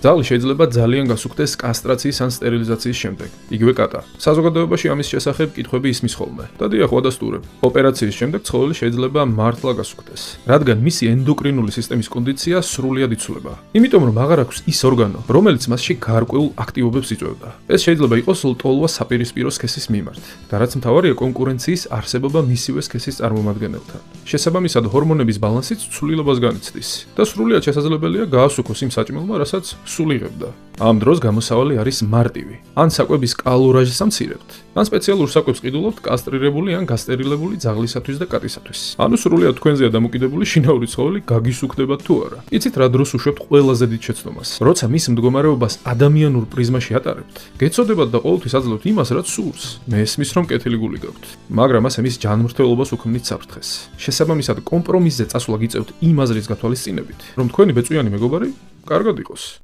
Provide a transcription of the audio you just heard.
ძაღლი შეიძლება ძალიან გასუქდეს კასტრაციის ან სტერილიზაციის შემდეგ, იგივე კატა. საზოგადოებაში ამის შესახებ კითხვები ისმის ხოლმე. და დიახ, ვადასტურებ. ოპერაციის შემდეგ ცხოველი შეიძლება მართლა გასუქდეს, რადგან მისი ენდოკრინული სისტემის კონდიცია სრულიად იცვლება. იმიტომ რომ აღარ აქვს ის ორგანო, რომელიც მასში გარკვეულ აქტივობებს იწვევდა. ეს შეიძლება იყოს ლტოლვა საპირისპირო სქესის მიმართ და რაც მთავარია კონკურენციის არსებობა მისივე სქესის წარმომადგენელთან. შესაბამისად, ჰორმონების ბალანსიც ცვლილებას განიცდის და სრულიად შესაძლებელია გაასუქოს იმ საჭმელმა, რასაც სულ იღებდა. ამ დროს გამოსავალი არის მარტივი. ან საკვების კალორაჟს ამცირებთ, ან სპეციალურ საკვებს ყიდულობთ კასტრირებული ან გასტერილებული ძაღლისათვის და კატისათვის. ანუ სრულიად თქვენზეა დამოკიდებული შინაური ცხოველი გაგისუქდებათ თუ არა. იცით რა დროს უშვებთ ყველაზე დიდ შეცდომას? როცა მის მდგომარეობას ადამიანურ პრიზმაში ატარებთ, გეცოდებათ და ყოველთვის აძლევთ იმას, რაც სურს. მესმის რომ კეთილი გული გაქვთ, მაგრამ ასე მის ჯანმრთელობას უქმნით საფრთხეს. შესაბამისად, კომპრომისზე წასვლა გიწევთ იმ აზრის გათვალისწინებით, რომ თქვენი ბეწვიანი მეგობარი კარგად იყოს.